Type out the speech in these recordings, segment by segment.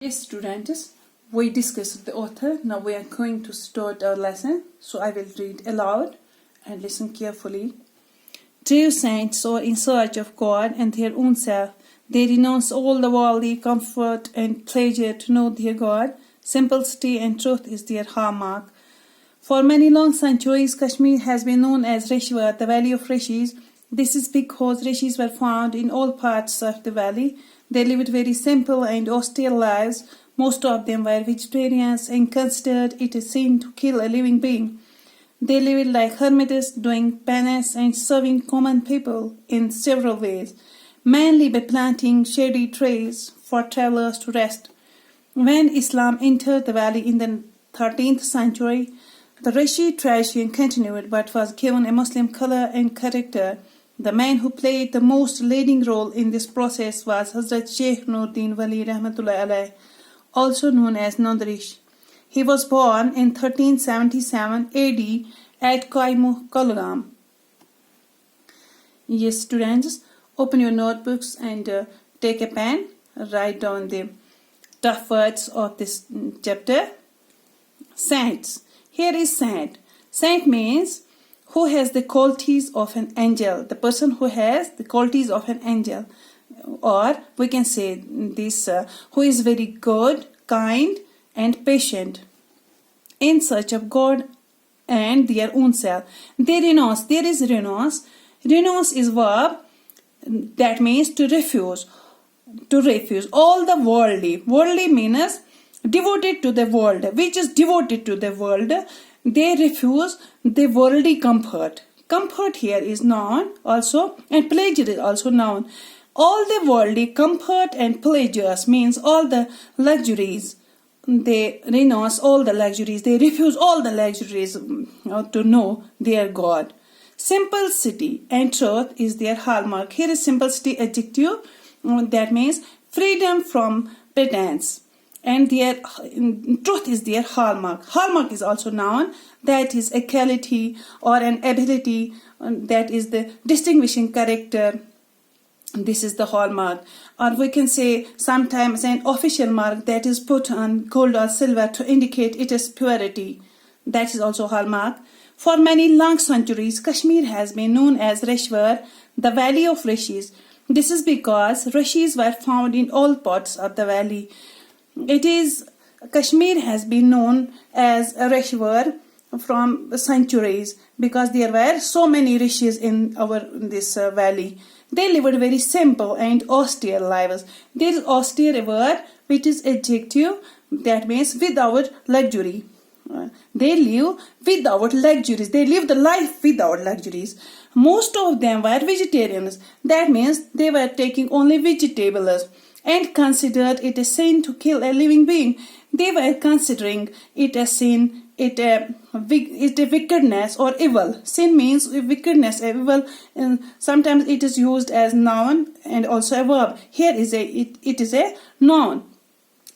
Yes, students, we discussed the author. Now we are going to start our lesson. So I will read aloud and listen carefully. True saints are in search of God and their own self. They renounce all the worldly comfort and pleasure to know their God. Simplicity and truth is their hallmark. For many long centuries, Kashmir has been known as Rishwar, the Valley of Rishis. This is because rishis were found in all parts of the valley. They lived very simple and austere lives. Most of them were vegetarians and considered it a sin to kill a living being. They lived like hermits, doing penance and serving common people in several ways, mainly by planting shady trees for travelers to rest. When Islam entered the valley in the 13th century, the Rishi tradition continued but was given a Muslim color and character. The man who played the most leading role in this process was Hazrat Sheikh Noordin wali rahmatullahi alayh, also known as Noordin. He was born in 1377 AD at TREHGAM. Yes, students, open your notebooks and take a pen. Write down the tough words of this chapter. Saints. Here is saint. Saint means who has the qualities of an angel, the person who has the qualities of an angel, or we can say this, who is very good, kind and patient, in search of God and their own self. They renounce, there is renounce. Renounce is verb that means to refuse all the worldly. Worldly means devoted to the world, which is devoted to the world. They refuse the worldly comfort. Comfort here is noun also, and pleasure is also noun. All the worldly comfort and pleasures means all the luxuries. They renounce all the luxuries. They refuse all the luxuries to know their God. Simplicity and truth is their hallmark. Here is simplicity adjective. That means freedom from pretense. And their truth is their hallmark. Hallmark is also noun. That is a quality or an ability. That is the distinguishing character. This is the hallmark. Or we can say sometimes an official mark that is put on gold or silver to indicate it is purity. That is also hallmark. For many long centuries, Kashmir has been known as Rishwar, the Valley of Rishis. This is because rishis were found in all parts of the valley. Kashmir has been known as Rishwar from centuries because there were so many rishis in this valley. They lived very simple and austere lives. There is austere word which is adjective that means without luxury. They live without luxuries. They live the life without luxuries. Most of them were vegetarians. That means they were taking only vegetables and considered it a sin to kill a living being. They were considering it a sin, it a wickedness or evil. Sin means wickedness, evil, and sometimes it is used as noun and also a verb. Here is it is a noun.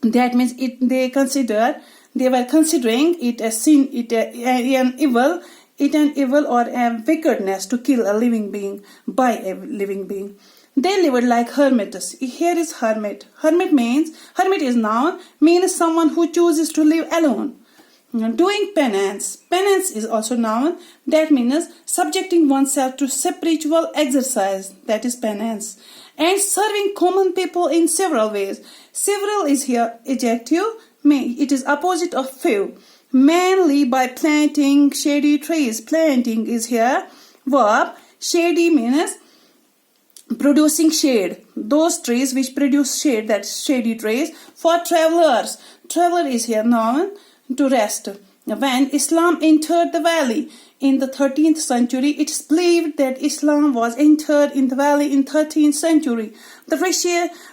That means they were considering it a sin, an evil or a wickedness to kill a living being by a living being. They lived like hermits. Here is hermit. Hermit is noun, means someone who chooses to live alone. Doing penance. Penance is also noun. That means subjecting oneself to spiritual exercise. That is penance. And serving common people in several ways. Several is here adjective. It is opposite of few. Mainly by planting shady trees. Planting is here verb. Shady means producing shade. Those trees which produce shade, that's shady trees. For travelers. Traveler is here noun, to rest. When Islam entered the valley in the 13th century, it is believed that Islam was entered in the valley in 13th century. The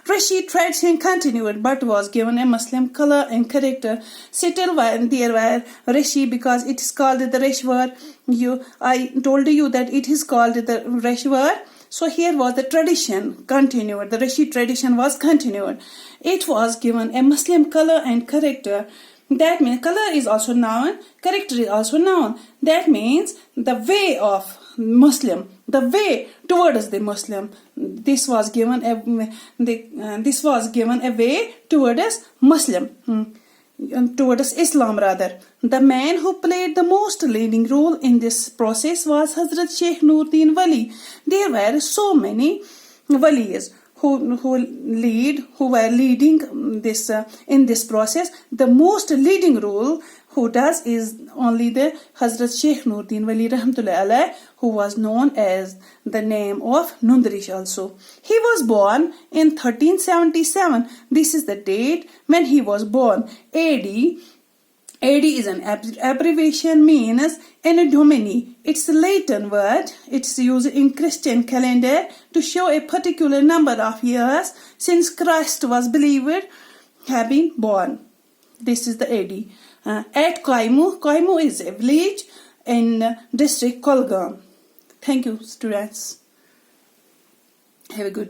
Rishi tradition continued but was given a Muslim color and character. Still there were Rishi because it is called the Rishwar. I told you that it is called the Rishwar. So here was the tradition continued. The Rishi tradition was continued. It was given a Muslim color and character. That means color is also noun, character is also noun. That means the way of Muslim, the way towards the Muslim. This was given a way towards Muslim. Towards Islam rather. The man who played the most leading role in this process was Hazrat Sheikh Noordin Wali. There were so many walis who were leading this in this process. The most leading role who does is only the Hazrat Sheikh Noordin Wali Rahmatullah Alayh, who was known as the name of Nundrish also. He was born in 1377. This is the date when he was born. AD is an abbreviation, means Anno Domini. It's a Latin word. It's used in Christian calendar to show a particular number of years since Christ was believed have been born. This is the AD. At Koimu is a village in district Kolgam. Thank you, students. Have a good day.